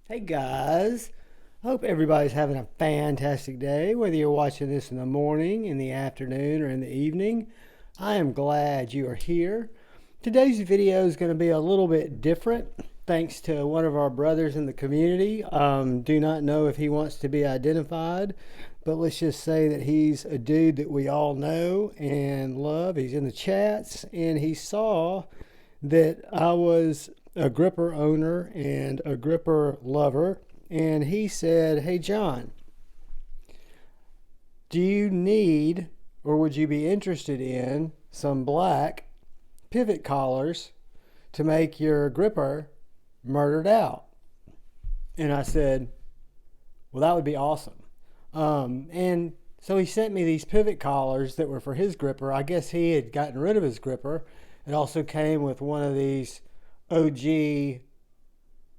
Hey guys, hope everybody's having a fantastic day, whether you're watching this in the morning, in the afternoon, or in the evening. I am glad you are here. Today's video is going to be a little bit different thanks to one of our brothers in the community. Do not know if he wants to be identified, but let's just say that he's a dude that we all know and love. He's in the chats and he saw that I was a gripper owner and a gripper lover, and he said, "Hey John, do you need or would you be interested in some black pivot collars to make your gripper murdered out?" And I said, "Well, that would be awesome." And so he sent me these pivot collars that were for his gripper. I guess he had gotten rid of his gripper. It also came with one of these OG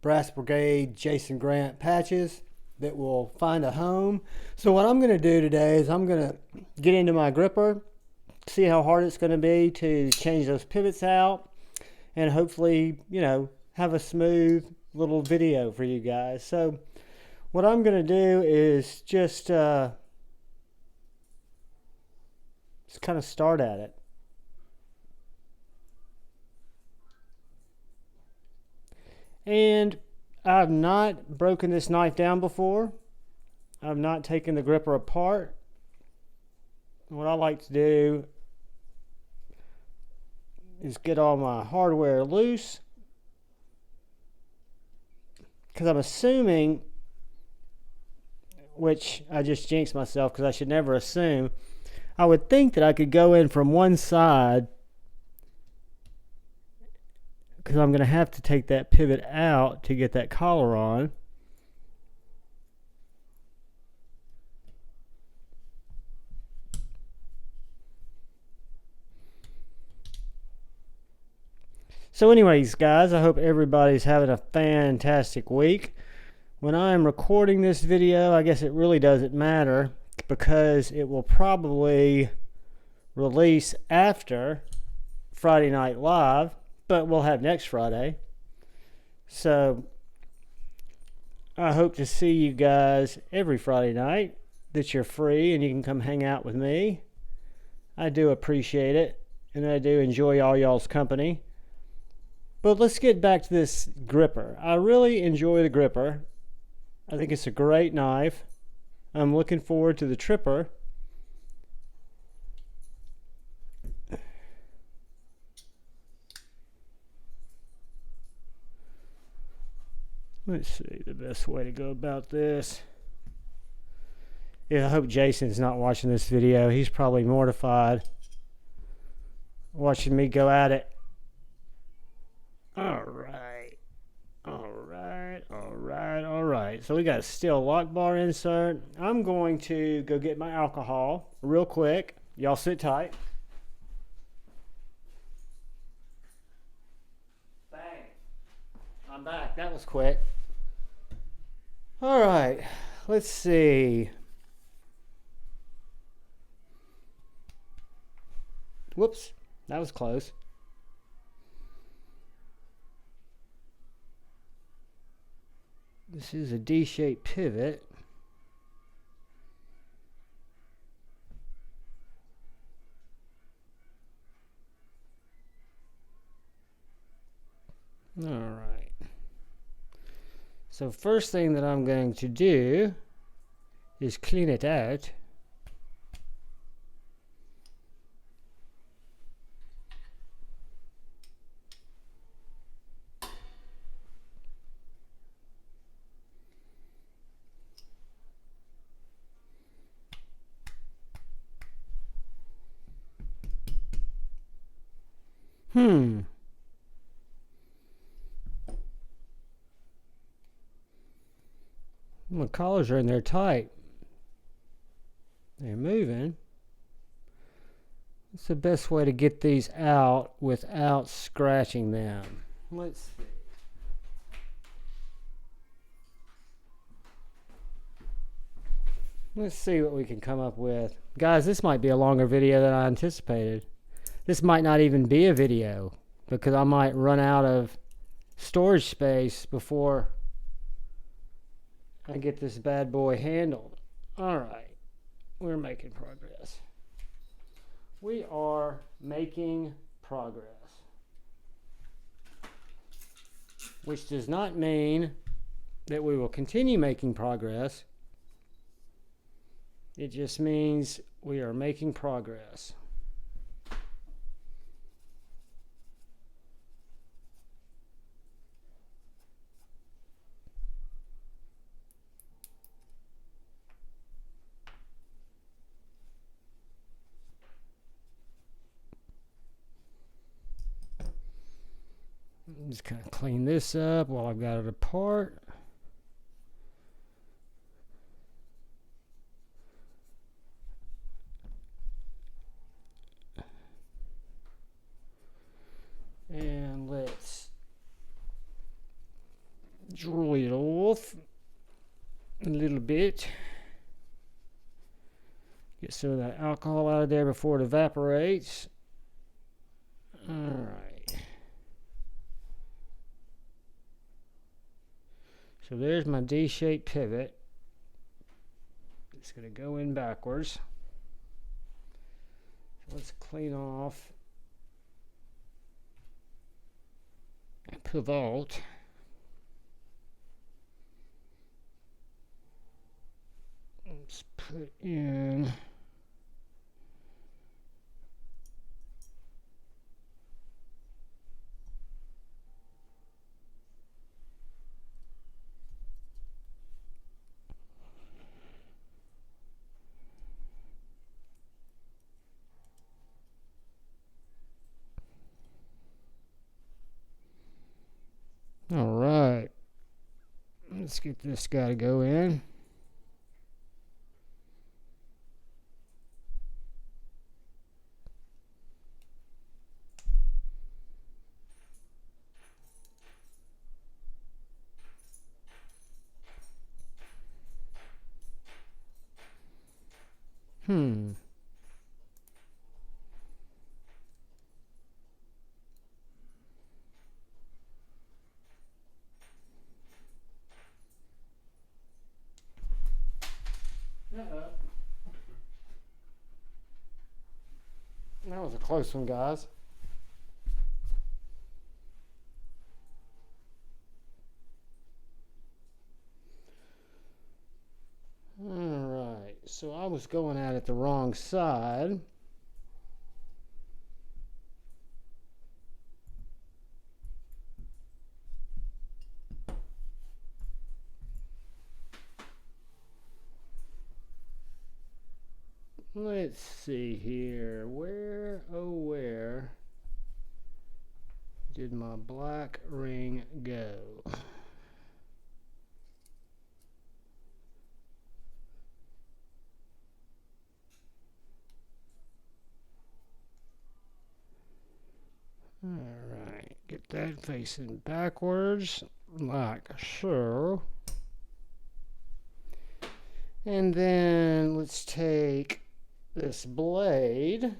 Brass Brigade Jason Grant patches that will find a home. So what I'm going to do today is I'm going to get into my gripper, see how hard it's going to be to change those pivots out, and hopefully, have a smooth little video for you guys. So what I'm going to do is just kind of start at it. And I've not broken this knife down before. I've not taken the gripper apart. What I like to do is get all my hardware loose, because I'm assuming, which I just jinxed myself because I should never assume, I would think that I could go in from one side, because I'm going to have to take that pivot out to get that collar on. So anyways, guys, I hope everybody's having a fantastic week. When I'm recording this video, I guess it really doesn't matter, because it will probably release after Friday Night Live, but we'll have next Friday. So I hope to see you guys every Friday night that you're free and you can come hang out with me. I do appreciate it, and I do enjoy all y'all's company. But let's get back to this gripper. I really enjoy the gripper. I think it's a great knife. I'm looking forward to the tripper. Let's see the best way to go about this. Yeah, I hope Jason's not watching this video. He's probably mortified watching me go at it. All right. So we got a steel lock bar insert. I'm going to go get my alcohol real quick. Y'all sit tight. Bang. I'm back. That was quick. All right. Let's see. Whoops. That was close. This is a D-shaped pivot. All right. So first thing that I'm going to do is clean it out. The collars are in there tight. They're moving. What's the best way to get these out without scratching them? Let's see. Let's see what we can come up with. Guys, this might be a longer video than I anticipated. This might not even be a video, because I might run out of storage space before and get this bad boy handled. All right, we're making progress. We are making progress. Which does not mean that we will continue making progress. It just means we are making progress. Just kind of clean this up while I've got it apart. And let's draw it off a little bit. Get some of that alcohol out of there before it evaporates. All right. So there's my D-shaped pivot. It's going to go in backwards. So let's clean off and pivot. Let's put in all right. Let's get this guy to go in. That was a close one, guys. Alright, so I was going at it the wrong side. Let's see here. Where, oh where did my black ring go? Alright, get that facing backwards, like so. And then let's take this blade,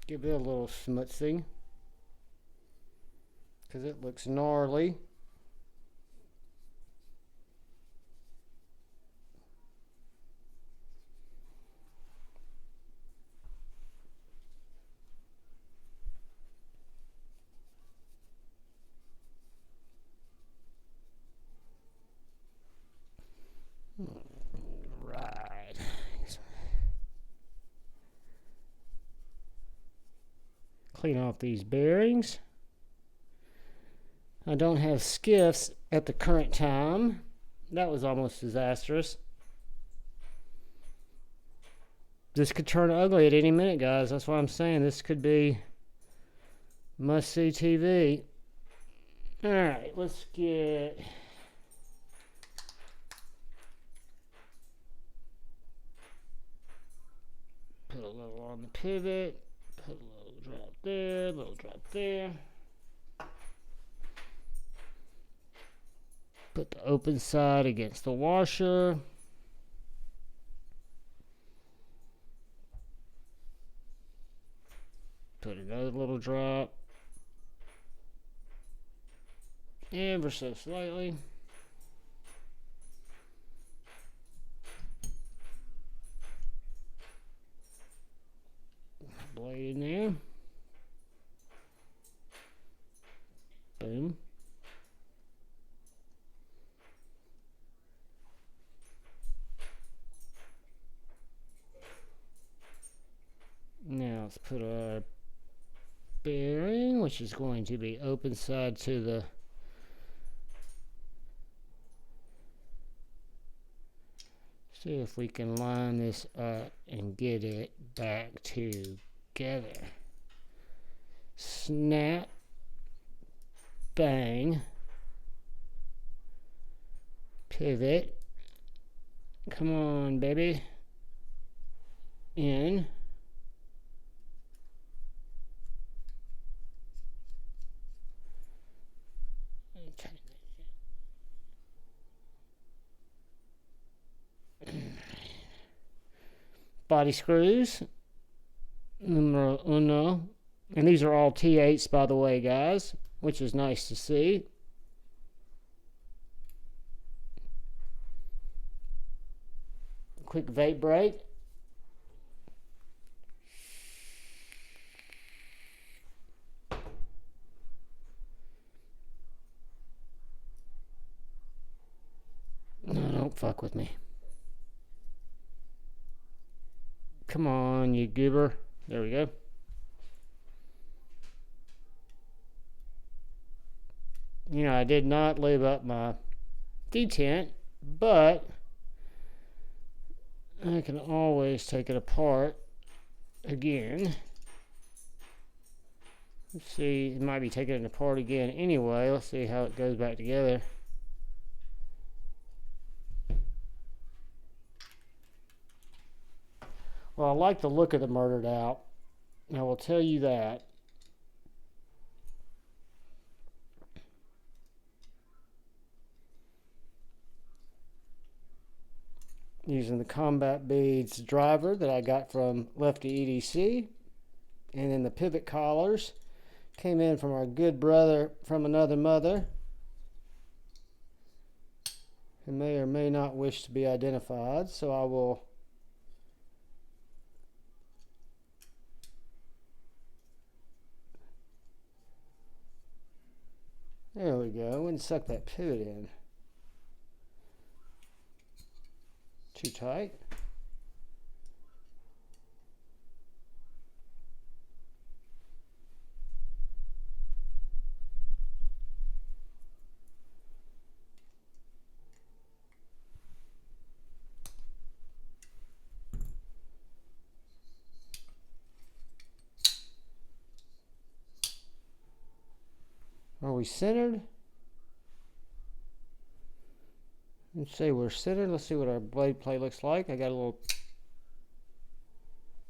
give it a little smutsy, because it looks gnarly. Right. Clean off these bearings. I don't have skiffs at the current time. That was almost disastrous. This could turn ugly at any minute, guys. That's what I'm saying. This could be must-see TV. Alright, let's get... Put a little on the pivot. Put a little drop there, a little drop there. Put the open side against the washer. Put another little drop. ever so slightly. Blade in there. Boom. Now let's put our bearing, which is going to be open side to the see if we can line this up and get it back together. Snap, bang, pivot, come on baby, in, body screws, numero uno, and these are all T8s by the way guys, which is nice to see. Quick vape break. No, don't fuck with me. Come on, you goober. There we go. You know, I did not lube up my detent, but I can always take it apart again. Let's see, it might be taking it apart again anyway. Let's see how it goes back together. Well, I like the look of the murdered out. I will tell you that. Using the Combat Beads driver that I got from Lefty EDC. And then the pivot collars came in from our good brother from another mother, who may or may not wish to be identified. So I will there we go, and suck that pivot in. Too tight. Are we centered? Let's say we're centered. Let's see what our blade play looks like. I got a little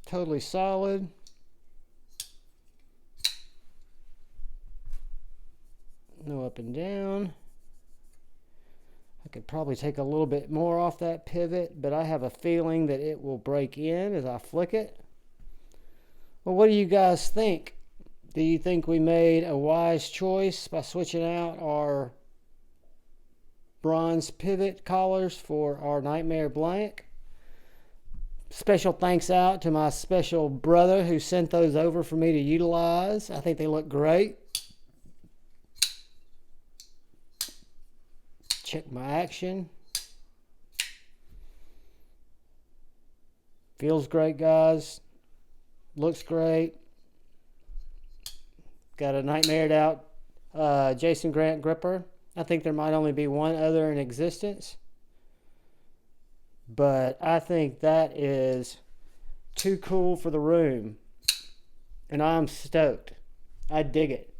totally solid. No up and down. I could probably take a little bit more off that pivot, but I have a feeling that it will break in as I flick it. Well, what do you guys think? Do you think we made a wise choice by switching out our bronze pivot collars for our Nightmare blank? Special thanks out to my special brother who sent those over for me to utilize. I think they look great. Check my action. Feels great, guys. Looks great. Got a nightmared out Jason Grant gripper. I think there might only be one other in existence, but I think that is too cool for the room, and I'm stoked. I dig it.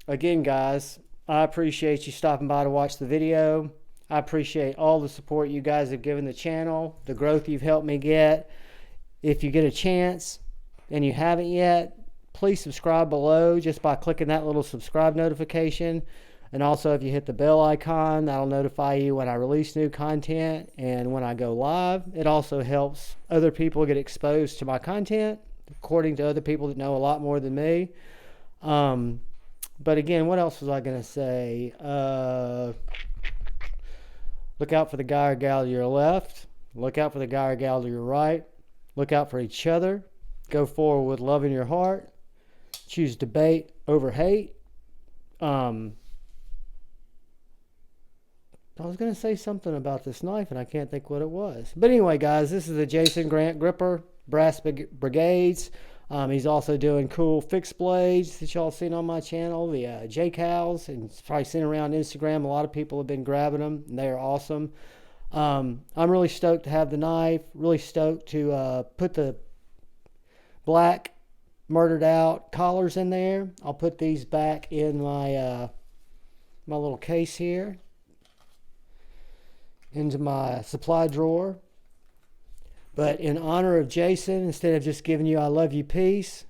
Again, guys, I appreciate you stopping by to watch the video. I appreciate all the support you guys have given the channel, the growth you've helped me get. If you get a chance and you haven't yet, please subscribe below just by clicking that little subscribe notification. And also if you hit the bell icon, that'll notify you when I release new content and when I go live. It also helps other people get exposed to my content, according to other people that know a lot more than me. But again, what else was I going to say? Look out for the guy or gal to your left. Look out for the guy or gal to your right. Look out for each other. Go forward with love in your heart. Choose debate over hate. I was going to say something about this knife, and I can't think what it was. But anyway, guys, this is the Jason Grant Gripper, Brass Brigades. He's also doing cool fixed blades that y'all seen on my channel, the J-Cows, and it's probably seen around Instagram. A lot of people have been grabbing them, and they are awesome. I'm really stoked to have the knife, really stoked to put the black murdered out collars in there. I'll put these back in my my little case here, into my supply drawer. But in honor of Jason, instead of just giving you I love you peace,